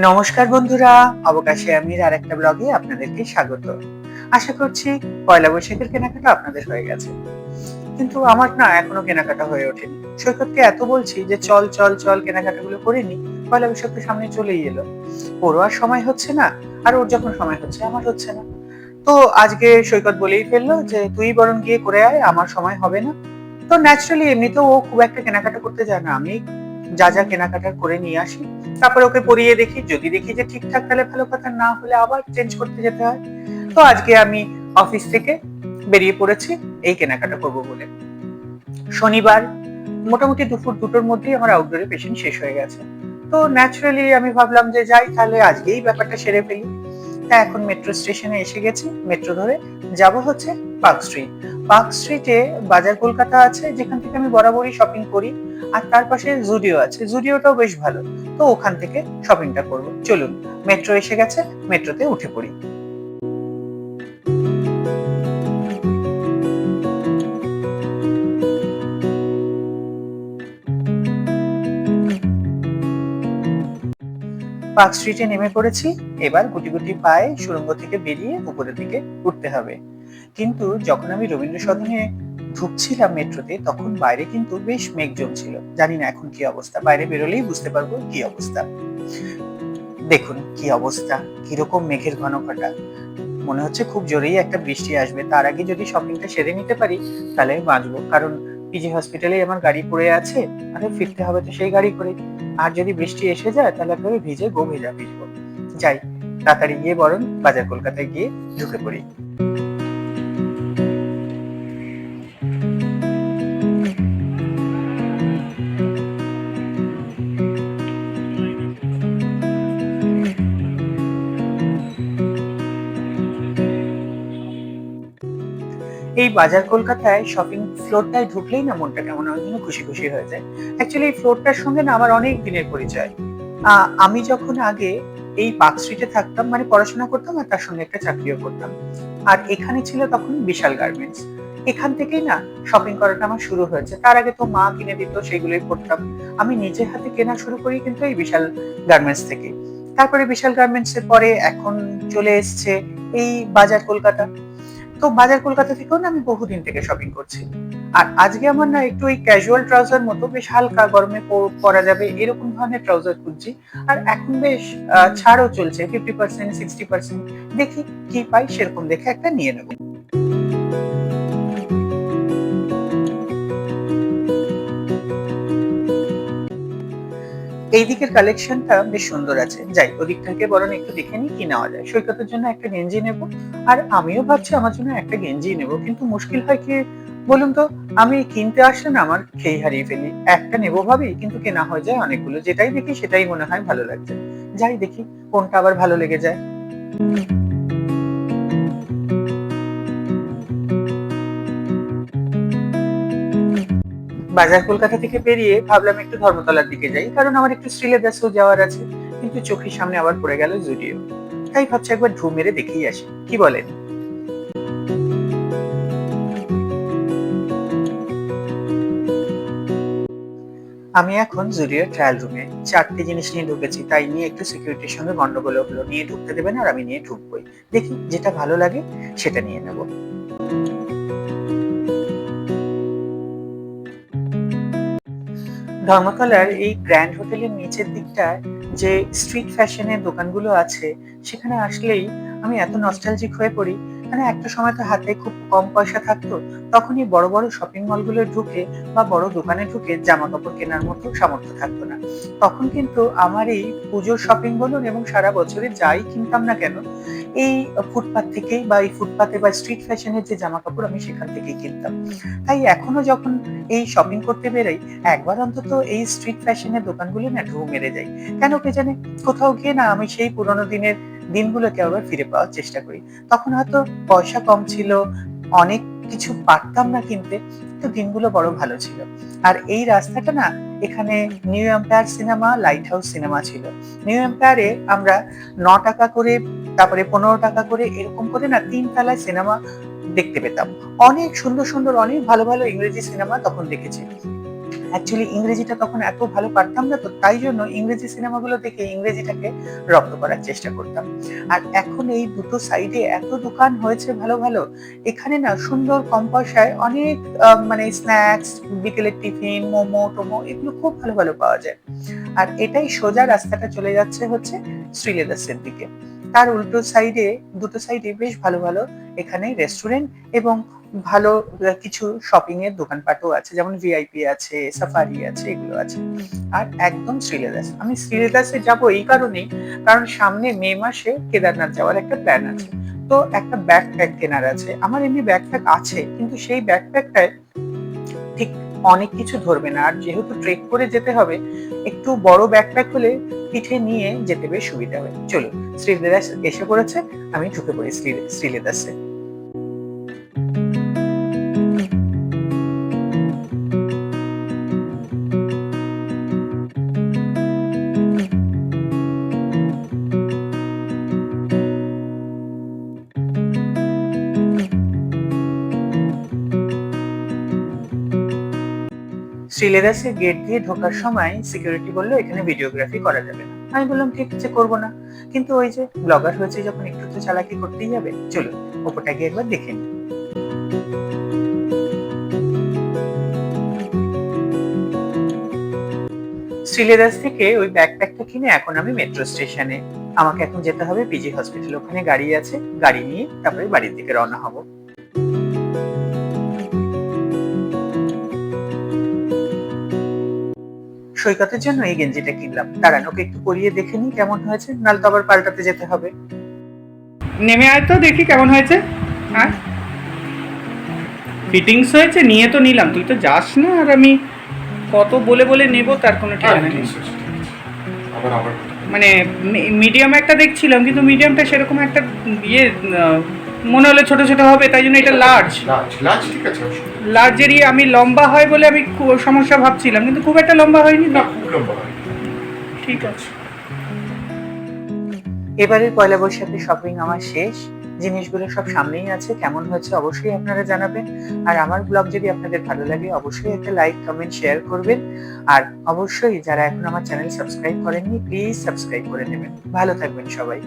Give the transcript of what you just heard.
নমস্কার বন্ধুরা, অবকাশে আমির আর একটা ব্লগে আপনাদেরকে স্বাগত। আশা করছি পয়লা বৈশাখের কেনাকাটা আপনাদের হয়ে গেছে, কিন্তু আমার না এখনো কেনাকাটা হয়ে ওঠেনি। সৈকতকে এত বলছি যে চল চল চল কেনাকাটাগুলো করে নি, পয়লা বৈশাখ তো সামনে চলেই এলো। ওরও আর সময় হচ্ছে না, আর ওর যখন সময় হচ্ছে আমার হচ্ছে না। তো আজকে সৈকত বলেই ফেললো যে তুই বরং গিয়ে করে আয়, আমার সময় হবে না। তো ন্যাচারালি এমনিতেও ও খুব একটা কেনাকাটা করতে যায় না, আমি যা যা কেনাকাটা করে নিয়ে আসি, তারপরে ওকে পরিয়ে দেখি, যদি দেখি যে ঠিকঠাক তাহলে ভালো কথা, না হলে আবার চেঞ্জ করতে যেতে হয়। তো আজকে আমি অফিস থেকে বেরিয়ে পড়েছি এই কেনাকাটা করবো বলে। শনিবার মোটামুটি দুপুর দুটোর মধ্যেই আমার আউটডোরে পেশেন্ট শেষ হয়ে গেছে। তো ন্যাচারালি আমি ভাবলাম যে যাই তাহলে আজকেই ব্যাপারটা সেরে ফেলি। এখন মেট্রো স্টেশনে এসে গেছি, মেট্রো ধরে যাব হচ্ছে পার্ক স্ট্রিট। পার্ক স্ট্রিটে বাজার কলকাতা আছে, যেখান থেকে আমি বরাবরই শপিং করি। আর তার পাশে জুডিও আছে, জুডিওটাও বেশ ভালো। তো ওখান থেকে শপিংটা করব। চলুন, মেট্রো এসে গেছে, মেট্রোতে উঠে পড়ি। পার্ক স্ট্রিটে নেমে পড়েছি। এবার গুটি গুটি পায়ে সুড়ঙ্গ থেকে বেরিয়ে উপরের দিকে উঠতে হবে। কিন্তু যখন আমি রবীন্দ্র সদনে ঢুকছিলাম মেট্রোতে, তখন বাইরে কিন্তু বেশ মেঘ জমছিল। জানি না এখন কি অবস্থা, বাইরে বেরোলেই বুঝতে পারবো কি অবস্থা। দেখুন কি অবস্থা, কিরকম মেঘের ঘনঘটা। মনে হচ্ছে খুব জোরেই একটা বৃষ্টি আসবে। তার আগে যদি শপিংটা সেরে নিতে পারি তাহলে বাঁচবো, কারণ পিজি হসপিটালে আমার গাড়ি পড়ে আছে, আরে ফিরতে হবে তো সেই গাড়ি করে। আর যদি বৃষ্টি এসে যায় তাহলে একেবারে ভিজে গো ভেজা ভিজবো। যাই, তাড়াতাড়ি গিয়ে বরং বাজার কলকাতায় গিয়ে ঢুকে পড়ি। এই বাজার কলকাতায় শপিং ফ্লোরটায় ঢুকলেই না মনটা কেমন যেন খুশি খুশি হয়ে যায়। অ্যাকচুয়ালি এই ফ্লোরটার সঙ্গে না আমার অনেক দিনের পরিচয়। আমি যখন আগে এই পার্ক স্ট্রিটে থাকতাম, মানে পড়াশোনা করতাম আর তার সঙ্গে একটা চাকরিও করতাম। আর এখানে ছিল তখন বিশাল গার্মেন্টস। এখান থেকেই না শপিং করাটা আমার শুরু হয়েছে। তার আগে তো মা কিনে দিত, সেগুলোই পড়তাম। আমি নিজে হাতে কেনা শুরু করি কিন্তু এই বিশাল গার্মেন্টস থেকে। তারপরে বিশাল গার্মেন্টস এর পরে এখন চলে এসছে এই বাজার কলকাতা। তো বাজার কলকাতা থেকেও না আমি বহুদিন থেকে শপিং করছি। আর আজকে আমার না একটু ওই ক্যাজুয়াল ট্রাউজার মতো বেশ হালকা গরমে পরা যাবে এরকম ধরনের ট্রাউজার খুঁজছি। আর এখন বেশ ছাড়ও চলছে 50% 60%। দেখি কি পাই, সেরকম দেখে একটা নিয়ে নেবো। এই দিকের কালেকশনটা বেশ সুন্দর আছে, যাই ওদিকটাকে বরং একটু দেখে নিই কি নেওয়া যায়। সৈকতের জন্য একটা গেঞ্জি নেব, আর আমিও ভাবছি আমার জন্য একটা গেঞ্জি নেব, কিন্তু মুশকিল হয় কি বলুন তো, আমি কিনতে আসলে না আমার খেই হারিয়ে ফেলি। একটা নেব ভাবি, কিন্তু কেনা হয়ে যায় অনেকগুলো, যেটাই দেখি সেটাই মনে হয় ভালো লাগছে। যাই দেখি কোনটা আবার ভালো লেগে যায়। বাজার কলকাতা থেকে বেরিয়ে ভাবলাম একটু ধর্মতলার দিকে যাই, কারণ আমার একটু শ্রীলেদার্সও যাওয়ার আছে। কিন্তু চোখের সামনে আবার পড়ে গেল জুডিও। তাই ভাবছি একবার ঢু মেরে দেখেই আসি, কি বলেন? আমি এখন জুডিওর ট্রায়াল রুমে 4টে জিনিস নিয়ে ঢুকেছি, তাই নিয়ে একটু সিকিউরিটির সঙ্গে গন্ডগোল হলো। নিয়ে ঢুকতে দেবে না, আর আমি নিয়ে ঢুকবোই। দেখি যেটা ভালো লাগে সেটা নিয়ে নেব। ধর্মতলার এই গ্র্যান্ড হোটেলের নিচের দিকটায় যে স্ট্রিট ফ্যাশনের দোকানগুলো আছে, সেখানে আসলেই আমি এত নস্টালজিক হয়ে পড়ি। মানে একটা সময় তো হাতে খুব কম পয়সা থাকতো, তখনই বড় বড় শপিং মলগুলো ঢুকে বা বড় দোকানে ঢুকে জামা কাপড় কেনার মতো সামর্থ্য থাকতো না। তখন কিন্তু আমার এই পুজোর শপিং বলুন এবং সারা বছরে যাই কিনতাম না কেন, এই ফুটপাত থেকেই বা এই ফুটপাতে বা স্ট্রিট ফ্যাশনের যে জামা কাপড় আমি সেখান থেকেই কিনতাম। তাই এখনো যখন এই শপিং করতে বেরোই, একবার অন্তত এই স্ট্রিট ফ্যাশনের দোকানগুলো না ঢু মেরে যাই। কেন কে জানে, কোথাও গিয়ে না আমি সেই পুরোনো দিনের দিনগুলোকে আবার ফিরে পাওয়ার চেষ্টা করি। তখন হয়তো পয়সা কম ছিল, অনেক কিছু পারতাম না কিনতে, তো দিনগুলো বড় ভালো ছিল। আর এই রাস্তাটা না, এখানে new empire cinema, light house cinema ছিল। নিউ এম্পায়ারে আমরা 9 টাকা করে, তারপরে 15 টাকা করে, এরকম করে না 3 তলায় সিনেমা দেখতে পেতাম। অনেক সুন্দর সুন্দর, অনেক ভালো ভালো ইংরেজি সিনেমা তখন দেখেছি। অ্যাকচুয়ালি ইংরেজিটা তখন এত ভালো পারতাম না, তো তাই জন্য ইংরেজি সিনেমাগুলো দেখে ইংরেজিটাকে রপ্ত করার চেষ্টা করতাম। আর এখন এই দুটো সাইডে এত দোকান হয়েছে ভালো ভালো, এখানে না সুন্দর কম পয়সায় অনেক মানে স্ন্যাক্স, বিকেলের টিফিন, মোমো টোমো এগুলো খুব ভালো ভালো পাওয়া যায়। আর এটাই সোজা রাস্তাটা চলে যাচ্ছে হচ্ছে শ্রীলেদার্সের দিকে। তার উল্টো সাইডে, দুটো সাইডে বেশ ভালো ভালো এখানে রেস্টুরেন্ট এবং ভালো কিছু শপিং এর দোকানপাটও আছে, যেমন ভিআইপি আছে, সাফারি আছে, এগুলো আছে। আর একদম শ্রীলেদার্স, আমি শ্রীলেদার্সে যাব এই কারণেই, কারণ সামনে মে মাসে কেদারনাথ যাওয়ার একটা প্ল্যান আছে। তো একটা ব্যাকপ্যাক কেনার আছে। আমার এমনি ব্যাকপ্যাক আছে, কিন্তু সেই ব্যাকপ্যাকটায় ঠিক অনেক কিছু ধরবে না। আর যেহেতু ট্রেক করে যেতে হবে, একটু বড় ব্যাকপ্যাক হলে পিঠে নিয়ে যেতে বেশ সুবিধা হবে। চলুন, শ্রীলেদার্স এসে পড়েছে, আমি ঢুকে পড়ি শ্রীলেদার্সে। শ্রীলেদার্সের গেট দিয়ে ঢোকার সময় সিকিউরিটি বললো এখানে ভিডিওগ্রাফি করা যাবে না। আমি বললাম ঠিক আছে, করবো না। কিন্তু ওই যে ব্লগার হয়েছে যখন, একটু তো চালাকি করতেই হবে। চলো ওপরটা গিয়ে একবার দেখে নিই। শ্রীলেদার্স থেকে ওই ব্যাকপ্যাকটা কিনে এখন আমি মেট্রো স্টেশনে। আমাকে এখন যেতে হবে পিজি হসপিটাল, ওখানে গাড়ি আছে, গাড়ি নিয়ে তারপরে বাড়ির দিকে রওনা হব। সৈকতের জন্য এই গেঞ্জিটা কিনলাম, দাঁড়ান ওকে একটু পরিয়ে দেখে নিই কেমন হয়েছে, নাহলে তো আবার পাল্টাতে যেতে হবে। নেমে আয় তো দেখি কেমন হয়েছে। হ্যাঁ, ফিটিংস হয়েছে, নিয়ে তো নিলাম, তুই তো যাস না, আর আমি কত বলে বলে নেব তার কোনো ঠিকানা নেই। মানে মিডিয়াম একটা দেখছিলাম, কিন্তু মিডিয়ামটা সেরকম একটা ইয়ে মনে হলো ছোট ছোট হবে, তাই জন্য এটা লার্জ। ঠিক আছে, লার্জেরই আমি লম্বা হয় বলে আমি সমস্যা ভাবছিলাম, কিন্তু খুব একটা লম্বা হয়নি। না খুব লম্বা হয়। ঠিক আছে। এবারের পয়লা বৈশাখের শপিং আমার শেষ। জিনিসগুলো সব সামনেই আছে, কেমন হয়েছে অবশ্যই আপনারা জানাবেন। আর আমার ব্লগ যদি আপনাদের ভালো লাগে অবশ্যই একটা লাইক, কমেন্ট, শেয়ার করবেন। আর অবশ্যই যারা এখন আমার চ্যানেল সাবস্ক্রাইব করেননি, প্লিজ সাবস্ক্রাইব করে নেবেন। ভালো থাকবেন সবাই।